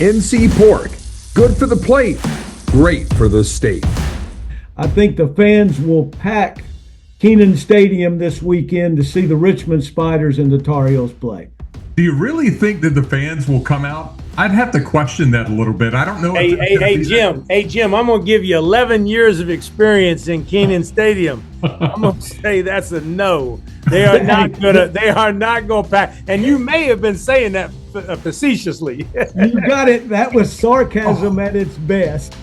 NC pork. Good for the plate, great for the state. I think the fans will pack Kenan Stadium this weekend to see the Richmond Spiders and the Tar Heels play. Do you really think that the fans will come out? I'd have to question that a little bit. I don't know. Hey, Jim, I'm going to give you 11 years of experience in Kenan Stadium. I'm going to say that's a no. They are not going to pack. And you may have been saying that facetiously. You got it. That was sarcasm at its best.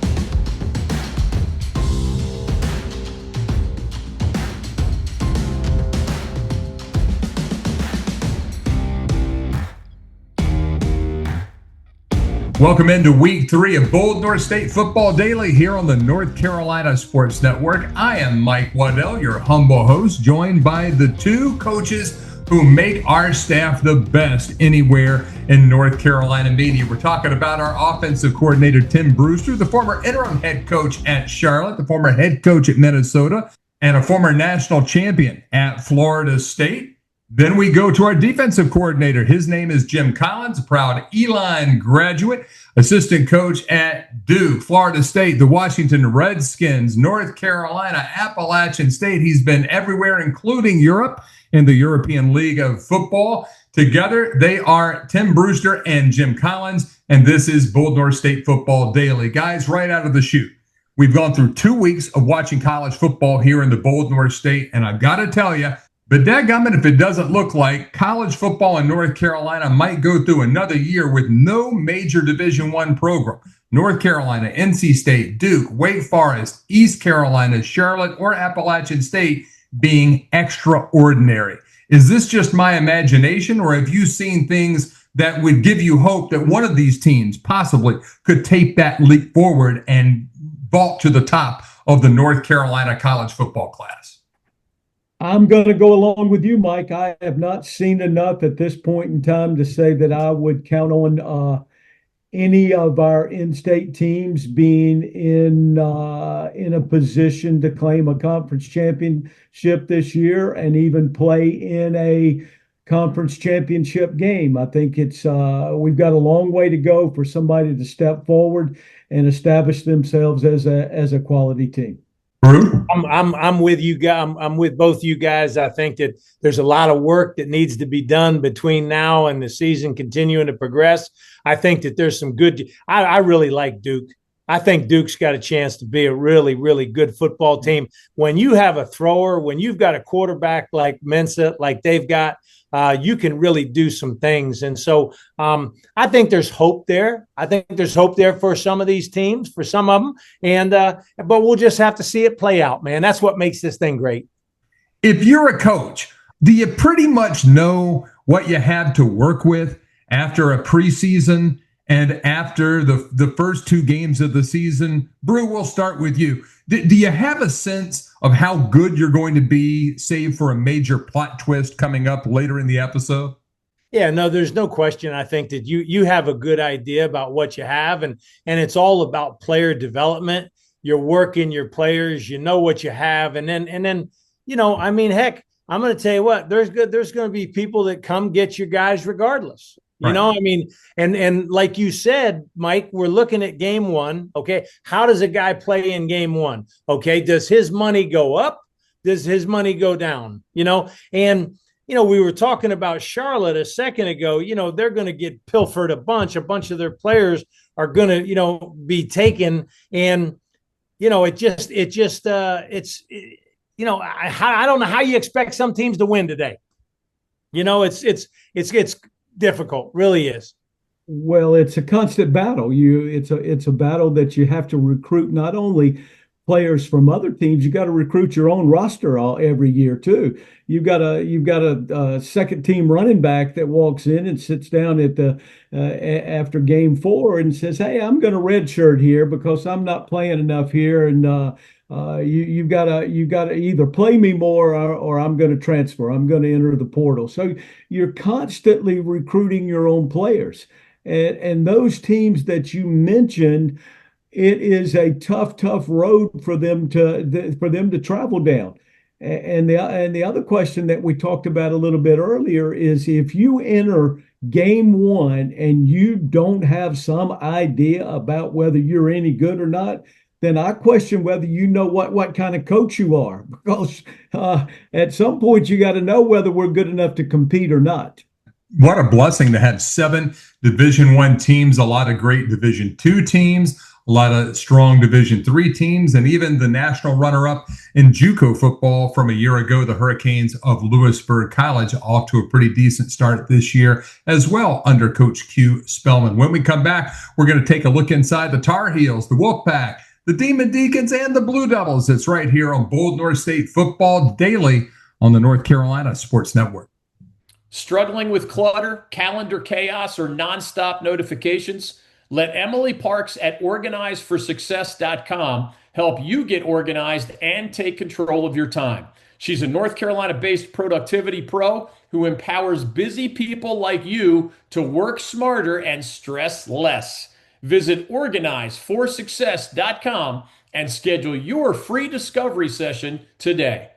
Welcome into week 3 of Bold North State Football Daily here on the North Carolina Sports Network. I am Mike Waddell, your humble host, joined by the two coaches who make our staff the best anywhere in North Carolina media. We're talking about our offensive coordinator, Tim Brewster, the former interim head coach at Charlotte, the former head coach at Minnesota, and a former national champion at Florida State. Then we go to our defensive coordinator. His name is Jim Collins, a proud Elon graduate, assistant coach at Duke, Florida State, the Washington Redskins, North Carolina, Appalachian State. He's been everywhere, including Europe in the European League of Football. Together, they are Tim Brewster and Jim Collins, and this is Bold North State Football Daily. Guys, right out of the chute, we've gone through 2 weeks of watching college football here in the Bold North State, and I've got to tell you, but dadgummit, if it doesn't look like college football in North Carolina might go through another year with no major Division I program. North Carolina, NC State, Duke, Wake Forest, East Carolina, Charlotte, or Appalachian State being extraordinary. Is this just my imagination, or have you seen things that would give you hope that one of these teams possibly could take that leap forward and vault to the top of the North Carolina college football class? I'm going to go along with you, Mike. I have not seen enough at this point in time to say that I would count on any of our in-state teams being in a position to claim a conference championship this year and even play in a conference championship game. I think it's we've got a long way to go for somebody to step forward and establish themselves as a quality team. I'm with you guys. I'm with both you guys. I think that there's a lot of work that needs to be done between now and the season continuing to progress. I think that there's some good. I really like Duke. I think Duke's got a chance to be a really, really good football team. When you have a thrower, when you've got a quarterback like Mensa, like they've got, you can really do some things. And so I think there's hope there. I think there's hope there for some of these teams, for some of them. And but we'll just have to see it play out, man. That's what makes this thing great. If you're a coach, do you pretty much know what you have to work with after a preseason and after the first 2 games of the season? Brew, we'll start with you. Do you have a sense of how good you're going to be, save for a major plot twist coming up later in the episode? Yeah, no, there's no question. I think that you have a good idea about what you have, and it's all about player development. You're working your players, you know what you have, and then you know, I mean, heck, I'm going to tell you what, there's going to be people that come get your guys regardless. You know, I mean, and like you said, Mike, we're looking at game 1. Okay. How does a guy play in game 1? Okay. Does his money go up? Does his money go down? You know, and, you know, we were talking about Charlotte a second ago. You know, they're going to get pilfered a bunch of their players are going to, you know, be taken. And, you know, it's, you know, I don't know how you expect some teams to win today. You know, it's difficult, really is. Well, it's a constant battle. It's a battle that you have to recruit not only players from other teams, you got to recruit your own roster every year too. You've got a second team running back that walks in and sits down at the after game 4 and says, "Hey, I'm going to redshirt here because I'm not playing enough here, and you've got to either play me more or I'm going to transfer. I'm going to enter the portal." So you're constantly recruiting your own players, and those teams that you mentioned, it is a tough road for them to travel down. And the other question that we talked about a little bit earlier is if you enter game one and you don't have some idea about whether you're any good or not, then I question whether you know what kind of coach you are, because at some point you got to know whether we're good enough to compete or not. What a blessing to have 7 Division I teams, a lot of great Division II teams, a lot of strong Division III teams, and even the national runner-up in JUCO football from a year ago, the Hurricanes of Lewisburg College, off to a pretty decent start this year as well under Coach Q Spellman. When we come back, we're going to take a look inside the Tar Heels, the Wolfpack, the Deacons, and the Blue Devils. It's right here on Bold North State Football Daily on the North Carolina Sports Network. Struggling with clutter, calendar chaos, or nonstop notifications? Let Emily Parks at OrganizeForSuccess.com help you get organized and take control of your time. She's a North Carolina-based productivity pro who empowers busy people like you to work smarter and stress less. Visit OrganizeForSuccess.com and schedule your free discovery session today.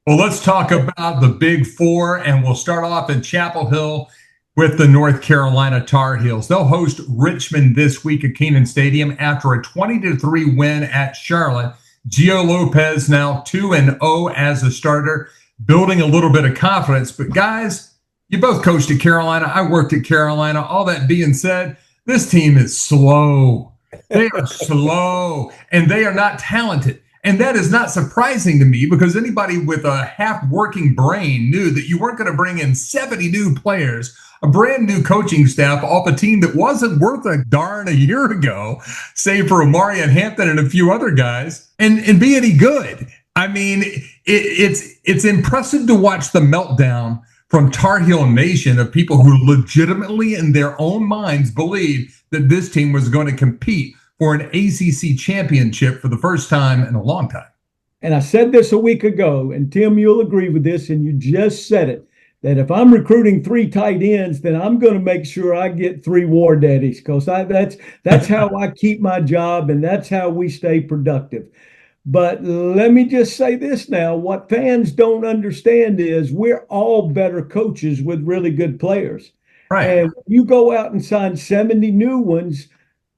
Well, let's talk about the Big Four, and we'll start off in Chapel Hill with the North Carolina Tar Heels. They'll host Richmond this week at Kenan Stadium after a 20-3 win at Charlotte. Gio Lopez now 2-0 as a starter, building a little bit of confidence. But guys, you both coached at Carolina. I worked at Carolina. All that being said, this team is slow. They are slow, and they are not talented. And that is not surprising to me, because anybody with a half-working brain knew that you weren't going to bring in 70 new players, a brand new coaching staff off a team that wasn't worth a darn a year ago, save for Omarion Hampton and a few other guys, and be any good. I mean, it's impressive to watch the meltdown from Tar Heel Nation of people who legitimately in their own minds believe that this team was going to compete for an ACC championship for the first time in a long time. And I said this a week ago, and Tim, you'll agree with this, and you just said it, that if I'm recruiting 3 tight ends, then I'm going to make sure I get 3 war daddies, because that's how I keep my job, and that's how we stay productive. But let me just say this now. What fans don't understand is we're all better coaches with really good players. Right. And you go out and sign 70 new ones,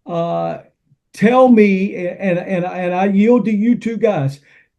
tell me, and I yield to you two guys,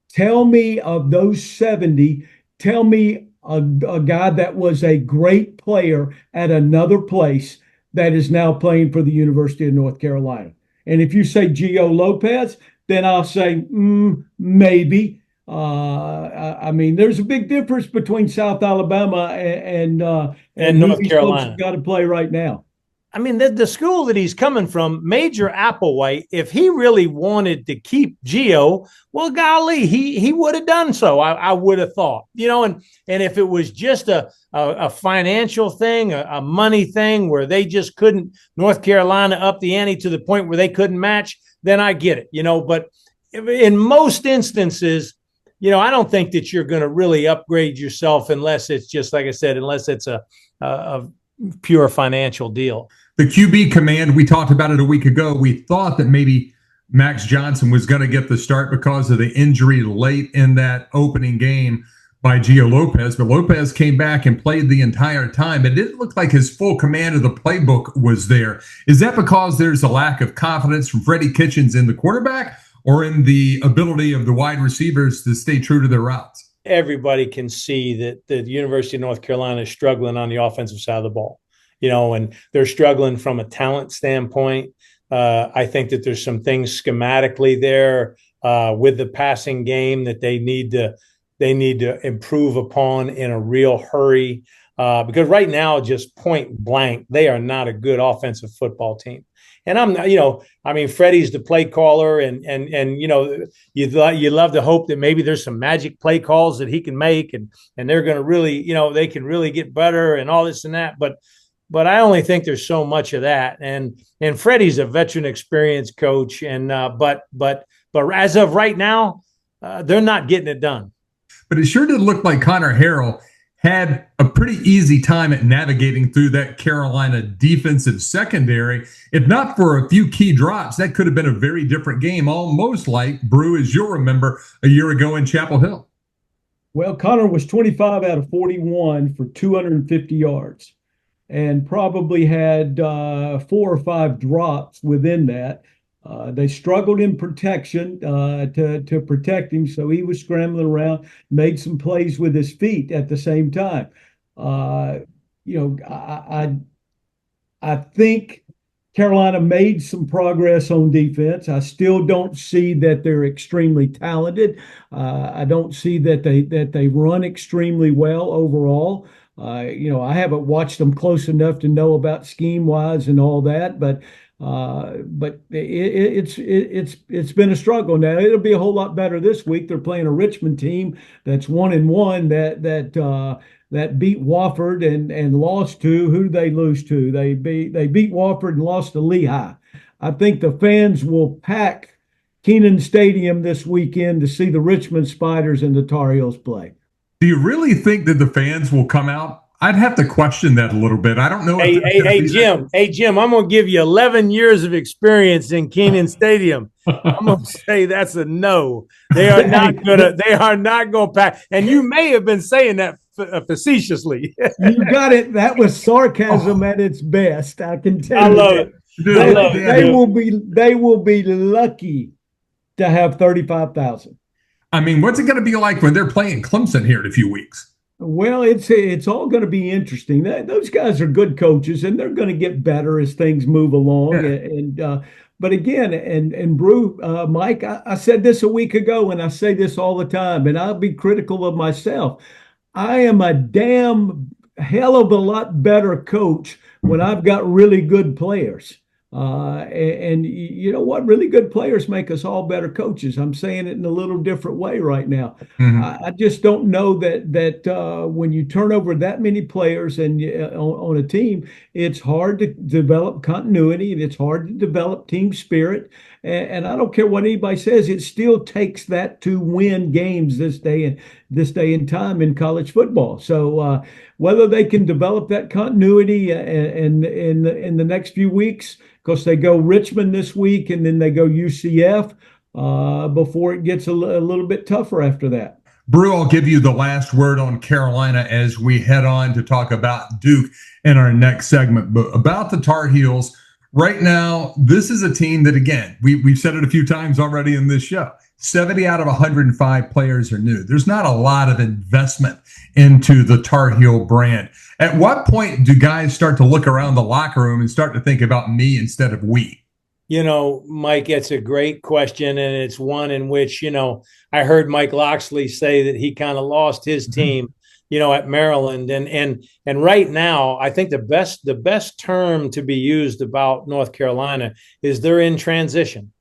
tell me of those 70, tell me a guy that was a great player at another place that is now playing for the University of North Carolina. And if you say Gio Lopez, then I'll say maybe. I mean, there's a big difference between South Alabama and North Carolina. Got to play right now. I mean, the school that he's coming from, Major Applewhite, if he really wanted to keep Gio, well, golly, he would have done so. I would have thought, and if it was just a financial thing, a money thing where they just couldn't, North Carolina up the ante to the point where they couldn't match, then I get it, But in most instances, I don't think that you're going to really upgrade yourself unless it's just, like I said, unless it's a pure financial deal. The QB command, we talked about it a week ago. We thought that maybe Max Johnson was going to get the start because of the injury late in that opening game by Gio Lopez, but Lopez came back and played the entire time. It didn't look like his full command of the playbook was there. Is that because there's a lack of confidence from Freddie Kitchens in the quarterback, or in the ability of the wide receivers to stay true to their routes? Everybody can see that the University of North Carolina is struggling on the offensive side of the ball, and they're struggling from a talent standpoint. I think that there's some things schematically there with the passing game that they need to improve upon in a real hurry, because right now, just point blank, they are not a good offensive football team. And Freddie's the play caller, and you love to hope that maybe there's some magic play calls that he can make, and they're going to really, they can really get better and all this and that. But I only think there's so much of that. And Freddie's a veteran, experienced coach, and but as of right now, they're not getting it done. But it sure did look like Connor Harrell had a pretty easy time at navigating through that Carolina defensive secondary. If not for a few key drops, that could have been a very different game, almost like, Brew, as you'll remember, a year ago in Chapel Hill. Well, Connor was 25 out of 41 for 250 yards and probably had 4 or 5 drops within that. They struggled in protection to protect him, so he was scrambling around, made some plays with his feet at the same time. I think Carolina made some progress on defense. I still don't see that they're extremely talented. I don't see that they run extremely well overall. I haven't watched them close enough to know about scheme wise and all that, but it's been a struggle. Now it'll be a whole lot better this week. They're playing a Richmond team that's 1-1 that beat Wofford and lost to, who did they lose to? They beat Wofford and lost to Lehigh. I think the fans will pack Kenan Stadium this weekend to see the Richmond Spiders and the Tar Heels play. Do you really think that the fans will come out? I'd have to question that a little bit. I don't know. Hey, Jim, I'm going to give you 11 years of experience in Kenan Stadium. I'm going to say that's a no. They are not going to pack. And you may have been saying that facetiously. You got it. That was sarcasm at its best. I can tell I you. love it. They will be lucky to have 35,000. I mean, what's it going to be like when they're playing Clemson here in a few weeks? Well, it's all going to be interesting. Those guys are good coaches, and they're going to get better as things move along. Yeah. But again, and Brew, Mike, I said this a week ago, and I say this all the time, and I'll be critical of myself. I am a damn hell of a lot better coach when I've got really good players. And you know what? Really good players make us all better coaches. I'm saying it in a little different way right now. Mm-hmm. I just don't know that when you turn over that many players and on a team, it's hard to develop continuity and it's hard to develop team spirit. And I don't care what anybody says, it still takes that to win games this day and time in college football. So whether they can develop that continuity in the next few weeks, because they go Richmond this week and then they go UCF before it gets a little bit tougher after that. Brew, I'll give you the last word on Carolina as we head on to talk about Duke in our next segment. But about the Tar Heels, right now, this is a team that, again, we've said it a few times already in this show. 70 out of 105 players are new. There's not a lot of investment into the Tar Heel brand. At what point do guys start to look around the locker room and start to think about me instead of we? You know, Mike, it's a great question, and it's one in which, I heard Mike Loxley say that he kind of lost his team, at Maryland. And right now, I think the best term to be used about North Carolina is they're in transition.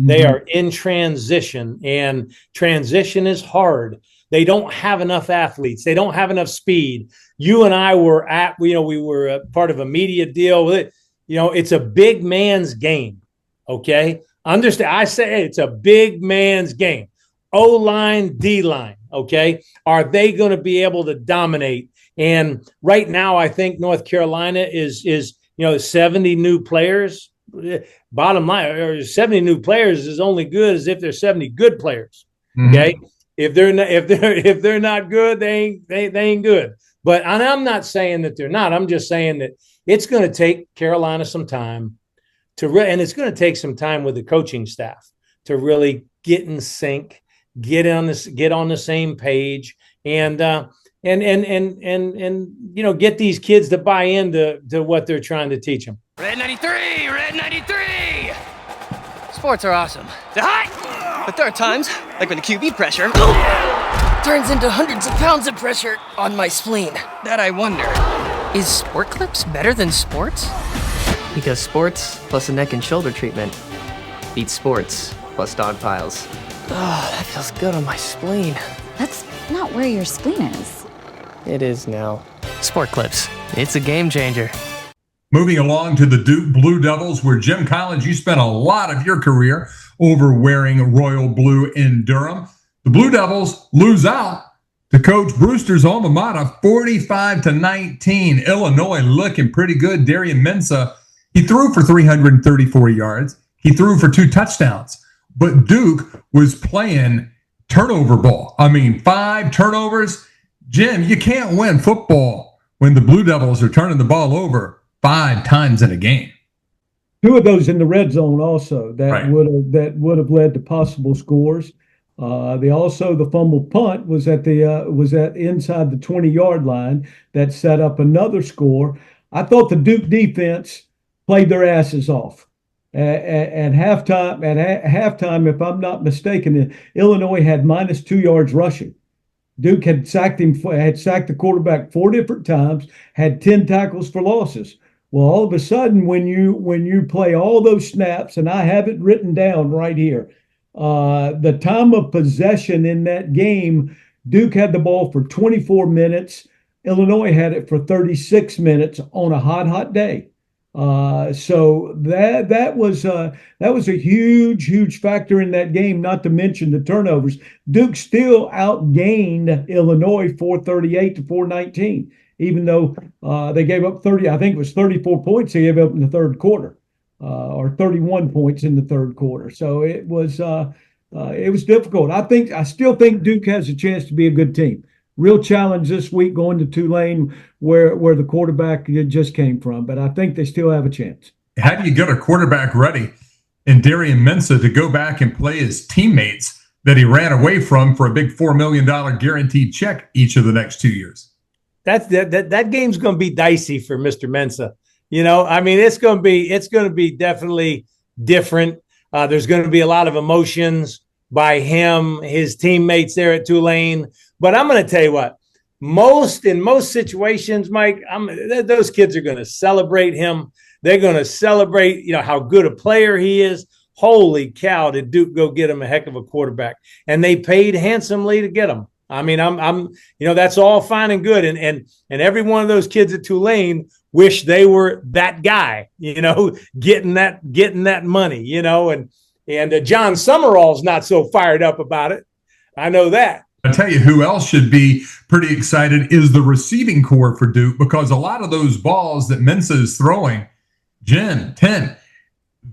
Mm-hmm. They are in transition, and transition is hard. They don't have enough athletes. They don't have enough speed. You and I were we were a part of a media deal with it. It's a big man's game. Okay. Understand. I say it's a big man's game. O-line, D-line. Okay. Are they going to be able to dominate? And right now, I think North Carolina is 70 new players. Bottom line, 70 new players is only good as if there's 70 good players. Okay. Mm-hmm. If they're not good, they ain't good. But I'm not saying that they're not. I'm just saying that it's going to take Carolina some time and it's going to take some time with the coaching staff to really get in sync, get on the same page, and get these kids to buy into what they're trying to teach them. Red 93, Red 93. Sports are awesome. They're hot. But there are times, like when the QB pressure turns into hundreds of pounds of pressure on my spleen, that I wonder, is Sport Clips better than sports? Because sports plus a neck and shoulder treatment beats sports plus dog piles. Oh, that feels good on my spleen. That's not where your spleen is. It is now. Sport Clips. It's a game changer. Moving along to the Duke Blue Devils, where Jim Collins, you spent a lot of your career over wearing royal blue in Durham. The Blue Devils lose out to Coach Brewster's alma mater, 45-19. Illinois looking pretty good. Darian Mensah, he threw for 334 yards. He threw for 2 touchdowns. But Duke was playing turnover ball. I mean, 5 turnovers. Jim, you can't win football when the Blue Devils are turning the ball over 5 times in a game. 2 of those in the red zone also that Right. would have led to possible scores. The fumbled punt was at inside the 20-yard line that set up another score. I thought the Duke defense played their asses off at halftime. At halftime, if I'm not mistaken, Illinois had -2 yards rushing. Duke had sacked the quarterback 4 different times, had 10 tackles for losses. Well, all of a sudden, when you play all those snaps, and I have it written down right here, the time of possession in that game, Duke had the ball for 24 minutes. Illinois had it for 36 minutes on a hot day. So that was a huge factor in that game, not to mention the turnovers. Duke still outgained Illinois 438 to 419, even though they gave up 34 points they gave up in the third quarter, or 31 points in the third quarter. So it was difficult. I still think Duke has a chance to be a good team. Real challenge this week going to Tulane, where the quarterback just came from, but I think they still have a chance. How do you get a quarterback ready in Darian Mensah to go back and play his teammates that he ran away from for a big $4 million guaranteed check each of the next 2 years? That game's going to be dicey for Mr. Mensah. You know, I mean, it's going to be definitely different. There's going to be a lot of emotions by him, his teammates there at Tulane. But I'm going to tell you what, in most situations, Mike, those kids are going to celebrate him. They're going to celebrate, how good a player he is. Holy cow, did Duke go get him a heck of a quarterback? And they paid handsomely to get him. I mean, that's all fine and good. And every one of those kids at Tulane wish they were that guy, getting that money, and John Summerall's not so fired up about it. I know that. I tell you who else should be pretty excited is the receiving corps for Duke, because a lot of those balls that Mensah is throwing, Jim, 10,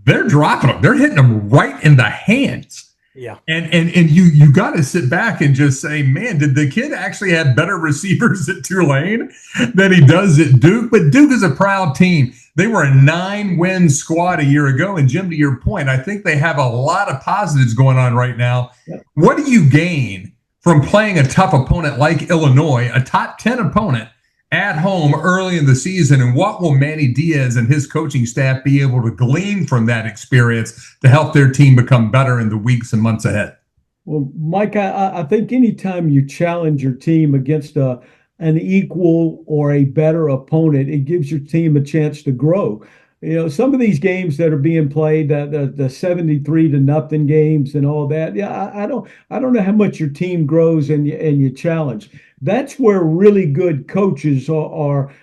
they're dropping them. They're hitting them right in the hands. Yeah. And you got to sit back and just say, man, did the kid actually have better receivers at Tulane than he does at Duke? But Duke is a proud team. They were a 9-win squad a year ago. And Jim, to your point, I think they have a lot of positives going on right now. Yeah. What do you gain from playing a tough opponent like Illinois, a top 10 opponent at home early in the season? And what will Manny Diaz and his coaching staff be able to glean from that experience to help their team become better in the weeks and months ahead? Well, Mike, I think anytime you challenge your team against an equal or a better opponent, it gives your team a chance to grow. Some of these games that are being played, the 73-0 games and all that. Yeah, I don't know how much your team grows and you challenge. That's where really good coaches are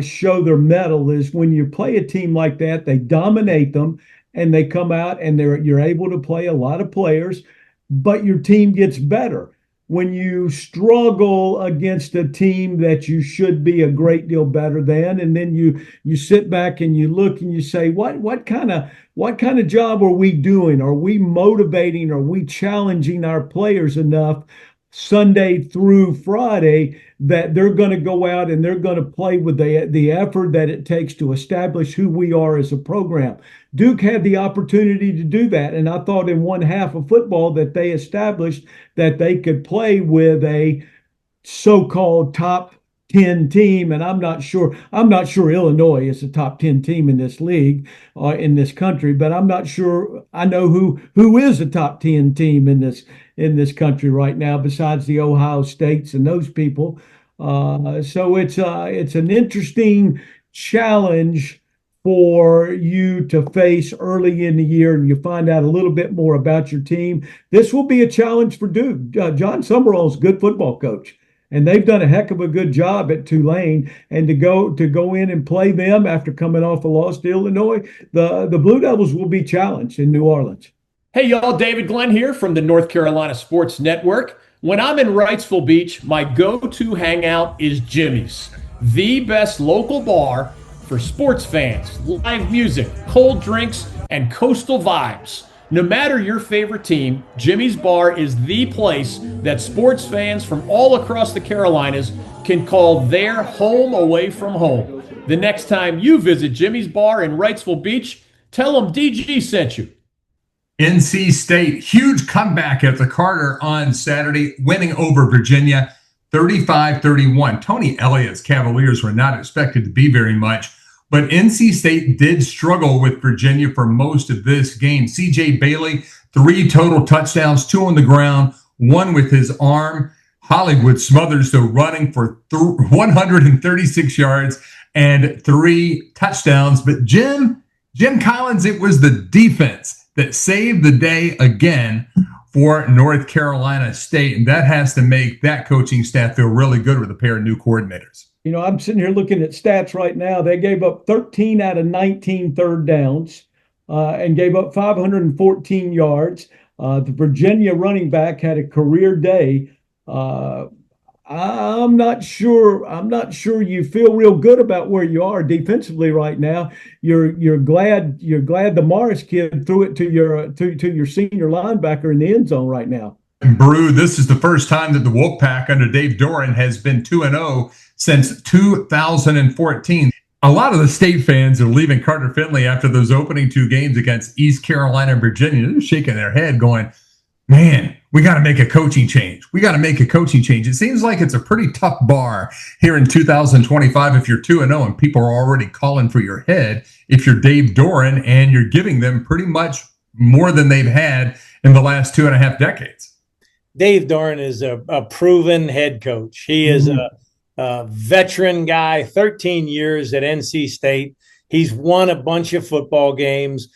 show their mettle, is when you play a team like that, they dominate them and they come out and you're able to play a lot of players, but your team gets better. When you struggle against a team that you should be a great deal better than, and then you sit back and you look and you say, what kind of job are we doing? Are we motivating? Are we challenging our players enough Sunday through Friday that they're going to go out and they're going to play with the effort that it takes to establish who we are as a program? Duke had the opportunity to do that, and I thought in one half of football that they established that they could play with a so-called top 10 team, and I'm not sure Illinois is a top 10 team in this league, in this country, but I'm not sure I know who is a top 10 team in this country right now besides the Ohio States and those people. So it's an interesting challenge for you to face early in the year, and you find out a little bit more about your team. This will be a challenge for Duke. John Summerall is a good football coach, and they've done a heck of a good job at Tulane. And to go in and play them after coming off a loss to Illinois, the Blue Devils will be challenged in New Orleans. Hey, y'all, David Glenn here from the North Carolina Sports Network. When I'm in Wrightsville Beach, my go-to hangout is Jimmy's, the best local bar for sports fans, live music, cold drinks, and coastal vibes. No matter your favorite team, Jimmy's Bar is the place that sports fans from all across the Carolinas can call their home away from home. The next time you visit Jimmy's Bar in Wrightsville Beach, tell them DG sent you. NC State, huge comeback at the Carter on Saturday, winning over Virginia 35-31. Tony Elliott's Cavaliers were not expected to be very much, but NC State did struggle with Virginia for most of this game. CJ Bailey, 3 total touchdowns, 2 on the ground, 1 with his arm. Hollywood Smothers, though, running for 136 yards and 3 touchdowns. But Jim Collins, it was the defense that saved the day again for North Carolina State. And that has to make that coaching staff feel really good with a pair of new coordinators. You know, I'm sitting here looking at stats right now. They gave up 13 out of 19 third downs and gave up 514 yards. The Virginia running back had a career day. I'm not sure you feel real good about where you are defensively right now. You're glad the Morris kid threw it to your senior linebacker in the end zone right now. Brew, this is the first time that the Wolfpack under Dave Doran has been 2-0 since 2014. A lot of the state fans are leaving Carter Finley after those opening 2 games against East Carolina and Virginia. They're shaking their head going, man, we got to make a coaching change. We got to make a coaching change. It seems like it's a pretty tough bar here in 2025 if you're 2-0 and people are already calling for your head if you're Dave Doran and you're giving them pretty much more than they've had in the last 2.5 decades. Dave Doran is a proven head coach. He is a veteran guy, 13 years at NC State. He's won a bunch of football games.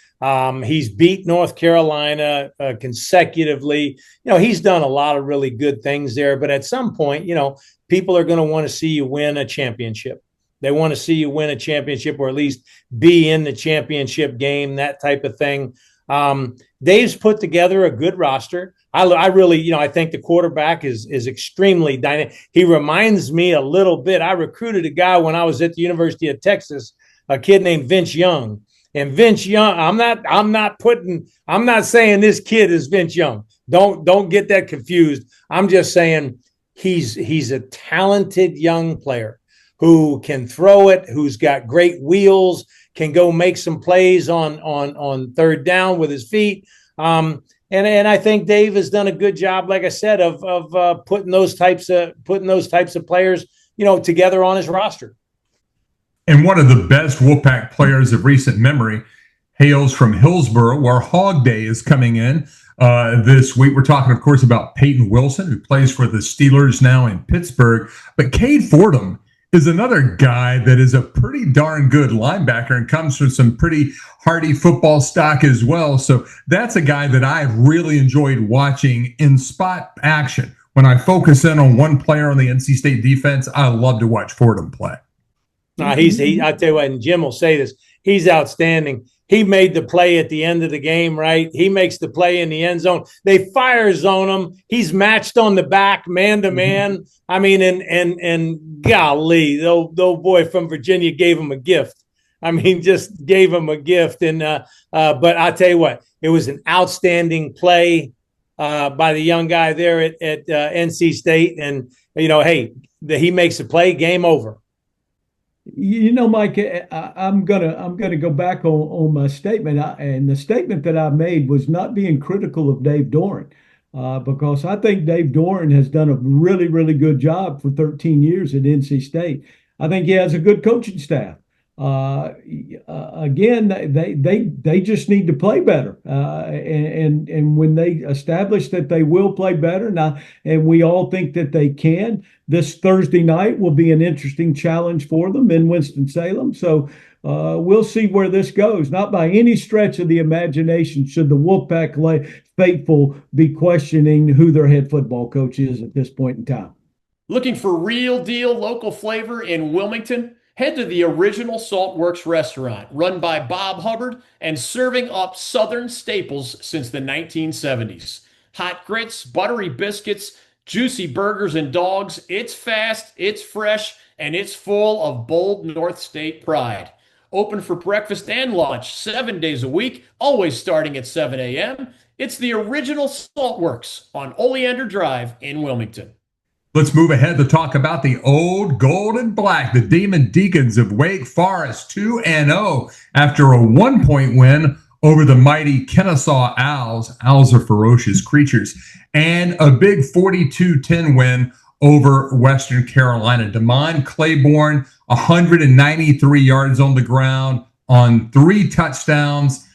He's beat North Carolina consecutively. You know, he's done a lot of really good things there. But at some point, you know, people are going to want to see you win a championship. They want to see you win a championship or at least be in the championship game, that type of thing. Dave's put together a good roster. I really, you know, I think the quarterback is extremely dynamic. He reminds me a little bit. I recruited a guy when I was at the University of Texas, a kid named Vince Young. And Vince Young, I'm not saying this kid is Vince Young. Don't get that confused. I'm just saying he's a talented young player who can throw it, who's got great wheels, can go make some plays on third down with his feet. And I think Dave has done a good job, like I said, of putting those types of players, you know, together on his roster. And one of the best Wolfpack players of recent memory hails from Hillsborough, where Hog Day is coming in this week. We're talking, of course, about Peyton Wilson, who plays for the Steelers now in Pittsburgh. But Cade Fordham is another guy that is a pretty darn good linebacker and comes from some pretty hardy football stock as well. So that's a guy that I've really enjoyed watching in spot action. When I focus in on one player on the NC State defense, I love to watch Fordham play. I tell you what, and Jim will say this, he's outstanding. He made the play at the end of the game, right? He makes the play in the end zone. They fire zone him. He's matched on the back, man to man. I mean, and golly, the old boy from Virginia gave him a gift. I mean, just gave him a gift. And but I tell you what, it was an outstanding play by the young guy there at NC State. And you know, hey, he makes a play, game over. You know, Mike, I'm gonna go back on my statement, and the statement that I made was not being critical of Dave Doran, because I think Dave Doran has done a really, really good job for 13 years at NC State. I think he has a good coaching staff. Again, they just need to play better, and when they establish that they will play better now, and we all think that they can, this Thursday night will be an interesting challenge for them in Winston-Salem. So we'll see where this goes. Not by any stretch of the imagination should the Wolfpack faithful be questioning who their head football coach is at this point in time. Looking for real deal local flavor in Wilmington? Head to the Original Saltworks restaurant, run by Bob Hubbard and serving up Southern staples since the 1970s. Hot grits, buttery biscuits, juicy burgers and dogs. It's fast, it's fresh, and it's full of bold North State pride. open for breakfast and lunch 7 days a week, always starting at 7 a.m. It's the original Saltworks on Oleander Drive in Wilmington. Let's move ahead to talk about the old gold and black, the Demon Deacons of Wake Forest, 2-0 after a 1-point win over the mighty Kennesaw Owls. Owls are ferocious creatures. And a big 42-10 win over Western Carolina. DeMond Claiborne, 193 yards on the ground on 3 touchdowns.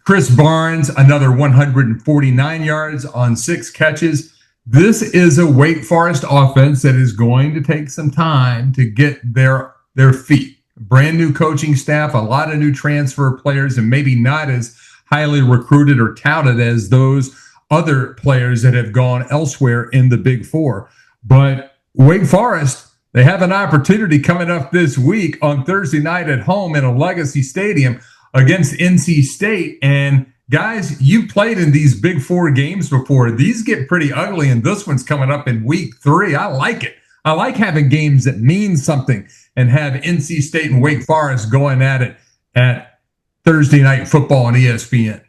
Chris Barnes, another 149 yards on 6 catches. This is a Wake Forest offense that is going to take some time to get their feet. Brand new coaching staff, a lot of new transfer players, and maybe not as highly recruited or touted as those other players that have gone elsewhere in the Big Four. But Wake Forest, they have an opportunity coming up this week on Thursday night at home in a Legacy Stadium against NC State. And guys, you played in these Big Four games before. These get pretty ugly, and this one's coming up in week 3. I like it. I like having games that mean something and have NC State and Wake Forest going at it at Thursday Night Football on ESPN.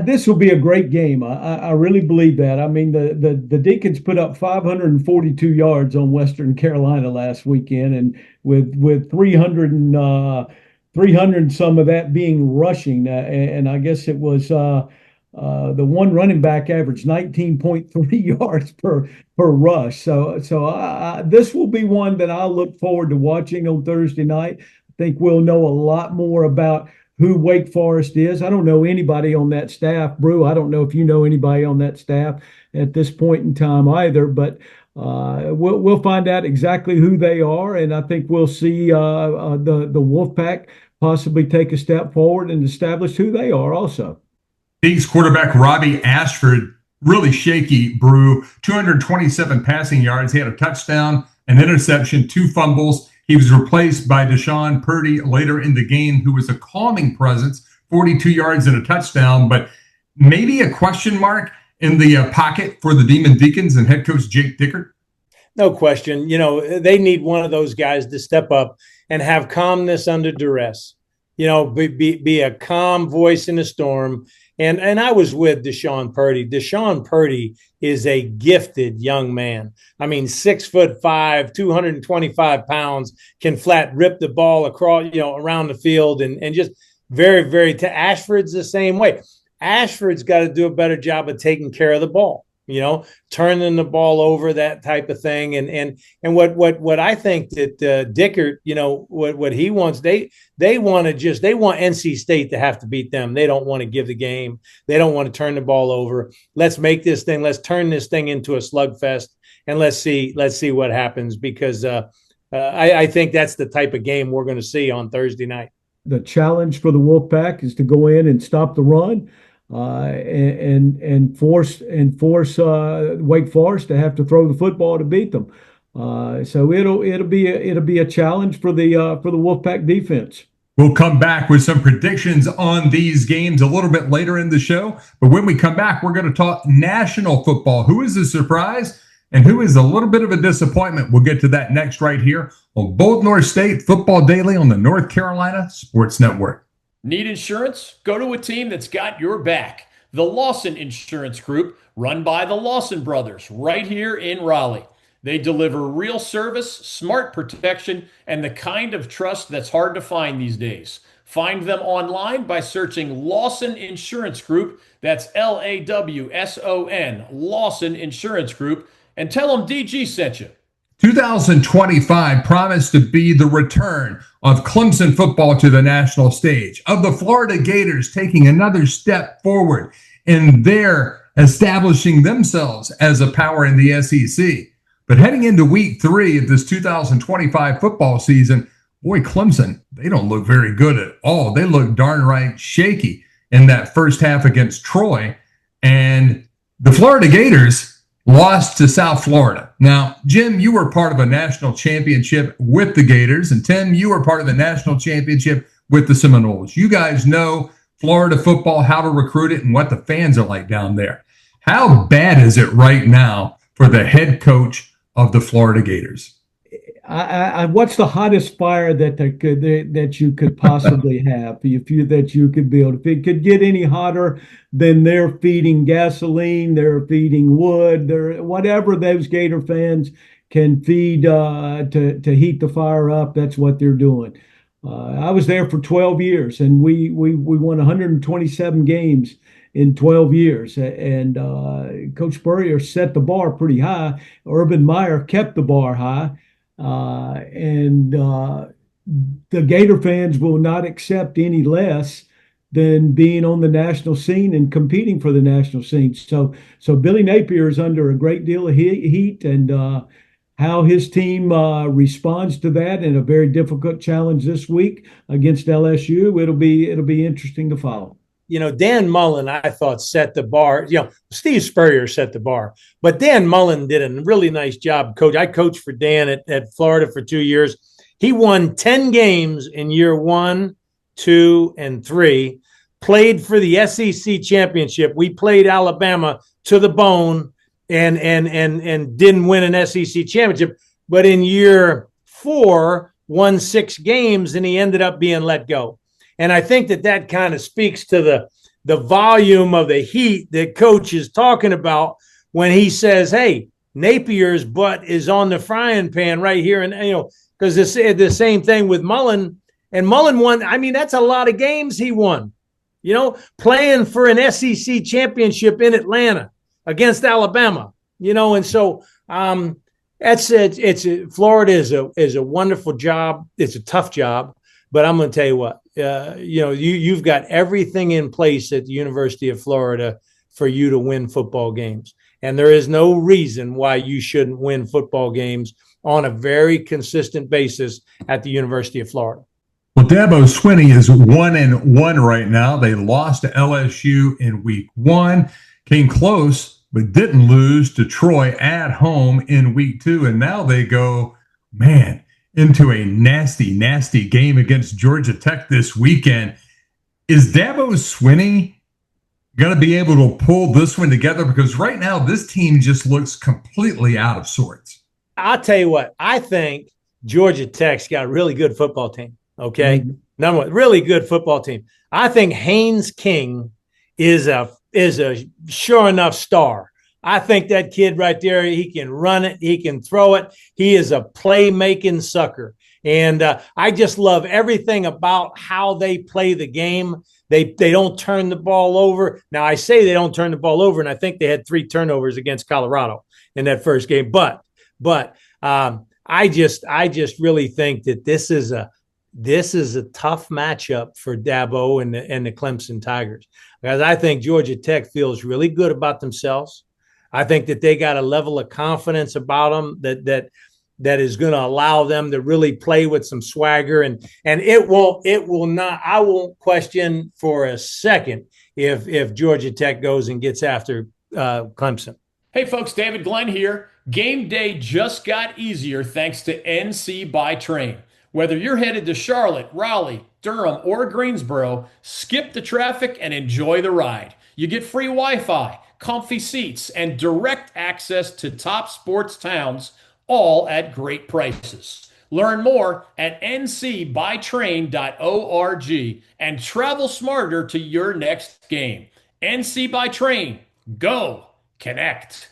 This will be a great game. I really believe that. I mean, the Deacons put up 542 yards on Western Carolina last weekend, and with 300 and some of that being rushing. And I guess it was the one running back averaged 19.3 yards per rush. So this will be one that I look forward to watching on Thursday night. I think we'll know a lot more about who Wake Forest is. I don't know anybody on that staff. Brew, I don't know if you know anybody on that staff at this point in time either, but we'll find out exactly who they are, and I think we'll see the Wolfpack possibly take a step forward and establish who they are also. Eagles quarterback Robbie Ashford, really shaky, Brew, 227 passing yards. He had a touchdown, an interception, 2 fumbles. He was replaced by Deshaun Purdy later in the game, who was a calming presence, 42 yards and a touchdown, but maybe a question mark in the pocket for the Demon Deacons and head coach Jake Dickert? No question. You know, they need one of those guys to step up and have calmness under duress. You know, be a calm voice in a storm. And I was with Deshaun Purdy. Deshaun Purdy is a gifted young man. I mean, 6'5", 225 pounds, can flat rip the ball across, around the field, and just very, very. Ashford's the same way. Ashford's got to do a better job of taking care of the ball. Turning the ball over, that type of thing. And what I think that Dickert, what he wants, they want NC State to have to beat them. They don't want to give the game. They don't want to turn the ball over. Let's make this thing. Let's turn this thing into a slugfest, and let's see what happens, because I think that's the type of game we're going to see on Thursday night. The challenge for the Wolfpack is to go in and stop the run. And force Wake Forest to have to throw the football to beat them. So it'll be a challenge for the Wolfpack defense. We'll come back with some predictions on these games a little bit later in the show. But when we come back, we're going to talk national football. Who is a surprise and who is a little bit of a disappointment? We'll get to that next right here on Bold North State Football Daily on the North Carolina Sports Network. Need insurance? Go to a team that's got your back. The Lawson Insurance Group, run by the Lawson brothers, right here in Raleigh. They deliver real service, smart protection, and the kind of trust that's hard to find these days. Find them online by searching Lawson Insurance Group. That's LAWSON, Lawson Insurance Group, and tell them DG sent you. 2025 promised to be the return of Clemson football to the national stage, of the Florida Gators taking another step forward in their establishing themselves as a power in the SEC. But heading into week 3 of this 2025 football season, boy, Clemson, they don't look very good at all. They look darn right shaky in that first half against Troy. And the Florida Gators lost to South Florida. Now, Jim, you were part of a national championship with the Gators, and Tim, you were part of the national championship with the Seminoles. You guys know Florida football, how to recruit it, and what the fans are like down there. How bad is it right now for the head coach of the Florida Gators? what's the hottest fire that you could possibly have that you could build? If it could get any hotter, then they're feeding gasoline, they're feeding wood, they're whatever those Gator fans can feed to heat the fire up. That's what they're doing. I was there for 12 years, and we won 127 games in 12 years. And Coach Spurrier set the bar pretty high. Urban Meyer kept the bar high. And the Gator fans will not accept any less than being on the national scene and competing for the national scene. So Billy Napier is under a great deal of heat, and how his team responds to that in a very difficult challenge this week against LSU, it'll be interesting to follow. Dan Mullen, I thought, set the bar. Steve Spurrier set the bar, but Dan Mullen did a really nice job. Coach, I coached for Dan at Florida for 2 years. He won 10 games in year 1, 2, and 3, played for the SEC championship. We played Alabama to the bone and didn't win an SEC championship. But in year 4, won 6 games, and he ended up being let go. And I think that kind of speaks to the volume of the heat that Coach is talking about when he says, hey, Napier's butt is on the frying pan right here. And, because it's the same thing with Mullen. And Mullen won. I mean, that's a lot of games he won, playing for an SEC championship in Atlanta against Alabama, And so Florida is a wonderful job. It's a tough job. But I'm going to tell you what, you've got everything in place at the University of Florida for you to win football games. And there is no reason why you shouldn't win football games on a very consistent basis at the University of Florida. Well, Dabo Swinney is 1-1 right now. They lost to LSU in week 1, came close, but didn't lose to Troy at home in week 2. And now they go, into a nasty, nasty game against Georgia Tech this weekend. Is Dabo Swinney going to be able to pull this one together? Because right now, this team just looks completely out of sorts. I'll tell you what, I think Georgia Tech's got a really good football team, okay? Mm-hmm. Number one, really good football team. I think Haynes King is a sure enough star. I think that kid right there, he can run it, he can throw it. He is a playmaking sucker. And I just love everything about how they play the game. They don't turn the ball over. Now, I say they don't turn the ball over, and I think they had 3 turnovers against Colorado in that first game. But I just really think that this is a tough matchup for Dabo and the Clemson Tigers, because I think Georgia Tech feels really good about themselves. I think that they got a level of confidence about them that is going to allow them to really play with some swagger, and it will not. I won't question for a second if Georgia Tech goes and gets after Clemson. Hey folks, David Glenn here. Game day just got easier thanks to NC by Train. Whether you're headed to Charlotte, Raleigh, Durham, or Greensboro, skip the traffic and enjoy the ride. You get free Wi-Fi, comfy seats, and direct access to top sports towns, all at great prices. Learn more at ncbytrain.org and travel smarter to your next game. NC by Train. Go. Connect.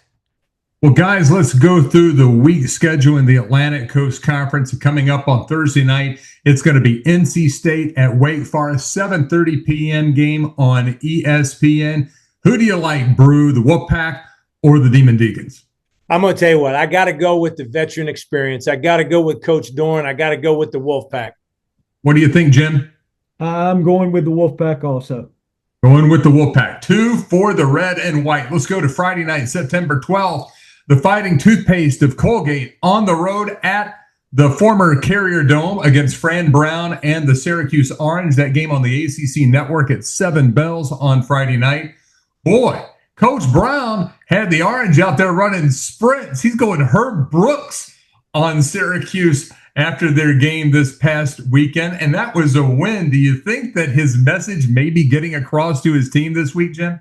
Well, guys, let's go through the week schedule in the Atlantic Coast Conference. Coming up on Thursday night, it's going to be NC State at Wake Forest, 7:30 p.m. game on ESPN. Who do you like, Brew, the Wolfpack or the Demon Deacons? I'm going to tell you what, I got to go with the veteran experience. I got to go with Coach Dorn. I got to go with the Wolfpack. What do you think, Jim? I'm going with the Wolfpack also. Going with the Wolfpack. 2 for the red and white. Let's go to Friday night, September 12th. The Fighting Toothpaste of Colgate on the road at the former Carrier Dome against Fran Brown and the Syracuse Orange. That game on the ACC Network at 7 bells on Friday night. Boy, Coach Brown had the Orange out there running sprints. He's going Herb Brooks on Syracuse after their game this past weekend, and that was a win. Do you think that his message may be getting across to his team this week, Jim?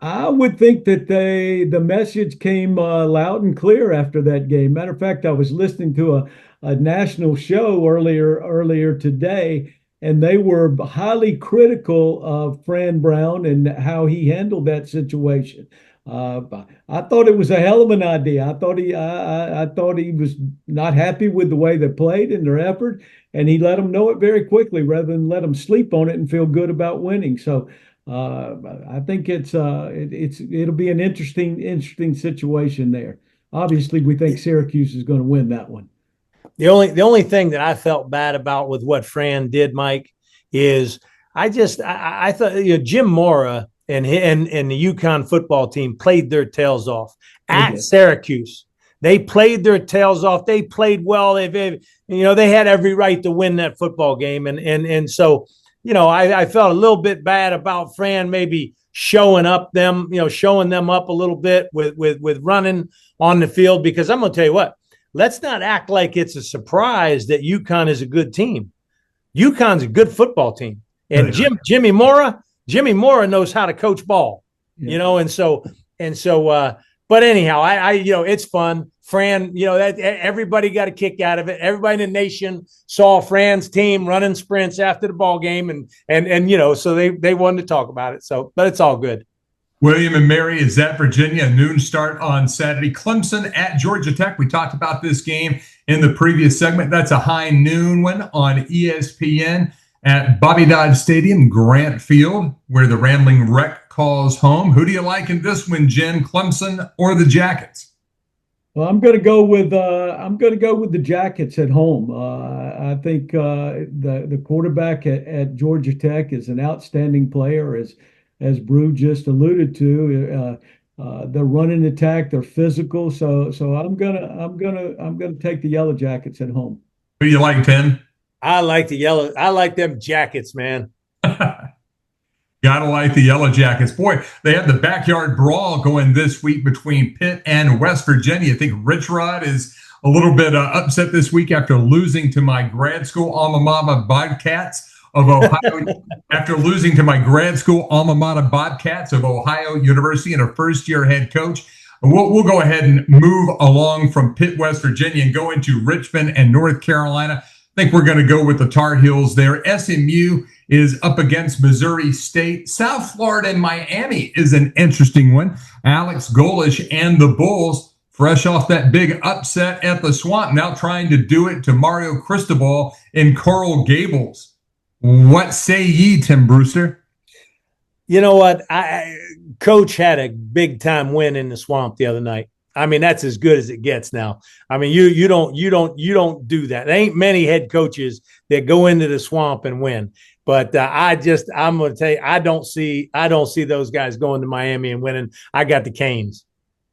I would think that the message came loud and clear after that game. Matter of fact, I was listening to a national show earlier today, and they were highly critical of Fran Brown and how he handled that situation. I thought it was a hell of an idea. I thought he was not happy with the way they played and their effort, and he let them know it very quickly rather than let them sleep on it and feel good about winning. So I think it'll be an interesting situation there. Obviously, we think Syracuse is going to win that one. The only thing that I felt bad about with what Fran did, Mike, is I thought Jim Mora and the UConn football team played their tails off at Syracuse. They played their tails off. They played well. They had every right to win that football game, and so. I felt a little bit bad about Fran maybe showing them up a little bit with running on the field, because I'm going to tell you what, let's not act like it's a surprise that UConn is a good team. UConn's a good football team. And Jimmy Mora knows how to coach ball, and so but anyhow, it's fun. Fran, that everybody got a kick out of it. Everybody in the nation saw Fran's team running sprints after the ball game, and so they wanted to talk about it. So, but it's all good. William and Mary is at Virginia, noon start on Saturday. Clemson at Georgia Tech. We talked about this game in the previous segment. That's a high noon one on ESPN at Bobby Dodd Stadium, Grant Field, where the Rambling Wreck calls home. Who do you like in this one, Jen? Clemson or the Jackets? Well, I'm going to go with the Jackets at home. I think the quarterback at Georgia Tech is an outstanding player, as Brew just alluded to. They're running attack, they're physical. So I'm gonna take the Yellow Jackets at home. Who do you like, Tim? I like the yellow. I like them Jackets, man. Gotta like the Yellow Jackets. Boy, they have the backyard brawl going this week between Pitt and West Virginia. I think Rich Rod is a little bit upset this week after losing to my grad school alma mater Bobcats of Ohio. After losing to my grad school alma mater Bobcats of Ohio University and a first-year head coach. We'll go ahead and move along from Pitt, West Virginia, and go into Richmond and North Carolina. I think we're going to go with the Tar Heels there. SMU is up against Missouri State. South Florida and Miami is an interesting one. Alex Golish and the Bulls, fresh off that big upset at the Swamp, now trying to do it to Mario Cristobal in Coral Gables. What say ye, Tim Brewster? You know what? Coach had a big-time win in the Swamp the other night. I mean, that's as good as it gets now. I mean, you don't do that. There ain't many head coaches that go into the Swamp and win. But I'm going to tell you, I don't see those guys going to Miami and winning. I got the Canes.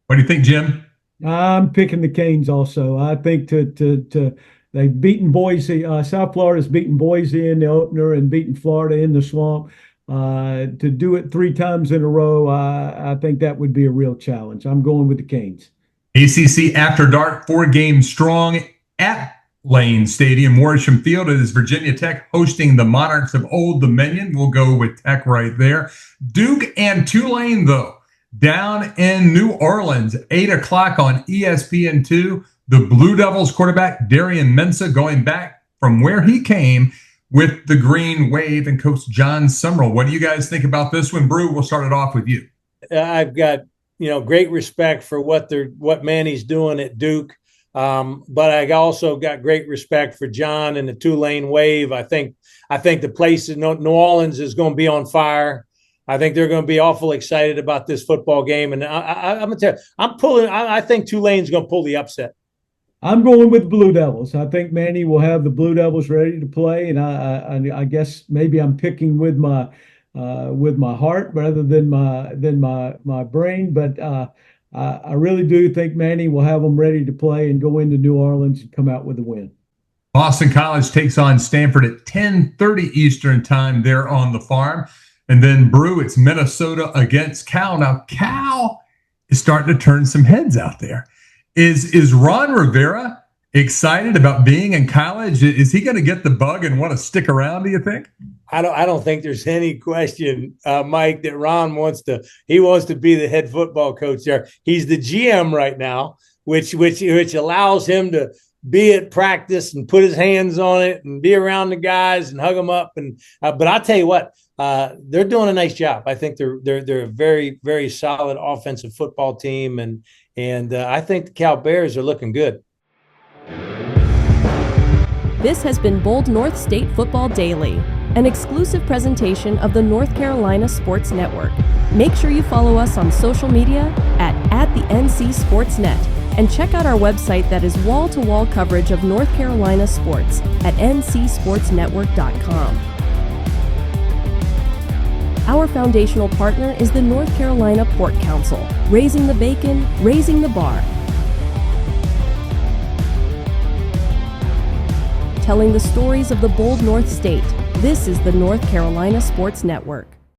What do you think, Jim? I'm picking the Canes also. I think they've beaten Boise. South Florida's beaten Boise in the opener and beaten Florida in the Swamp. To do it 3 times in a row, I think that would be a real challenge. I'm going with the Canes. ACC After Dark, 4 games strong at Lane Stadium, Morisham Field. It is Virginia Tech hosting the Monarchs of Old Dominion. We'll go with Tech right there. Duke and Tulane, though, down in New Orleans, 8 o'clock on ESPN2. The Blue Devils quarterback, Darian Mensah, going back from where he came with the Green Wave and Coach John Summerall. What do you guys think about this one? Brew, we'll start it off with you. I've got, great respect for what Manny's doing at Duke. But I also got great respect for John and the Tulane Wave. I think the place in New Orleans is going to be on fire. I think they're going to be awful excited about this football game. And I'm going to tell you, I think Tulane's going to pull the upset. I'm going with Blue Devils. I think Manny will have the Blue Devils ready to play, and I guess maybe I'm picking with my heart rather than my brain. But I really do think Manny will have them ready to play and go into New Orleans and come out with a win. Boston College takes on Stanford at 10:30 Eastern time there on the farm, and then Brew, it's Minnesota against Cal. Now Cal is starting to turn some heads out there. Is Ron Rivera excited about being in college? Is he going to get the bug and want to stick around, do you think? I don't think there's any question, Mike, that Ron wants to be the head football coach there. He's the GM right now, which allows him to be at practice and put his hands on it and be around the guys and hug them up. And but I'll tell you what, they're doing a nice job. I think they're a very, very solid offensive football team, and I think the Cal Bears are looking good. This has been Bold North State Football Daily, an exclusive presentation of the North Carolina Sports Network. Make sure you follow us on social media at the NC Sports Net, and check out our website that is wall-to-wall coverage of North Carolina sports at ncsportsnetwork.com. Our foundational partner is the North Carolina Pork Council, raising the bacon, raising the bar. Telling the stories of the bold North State, this is the North Carolina Sports Network.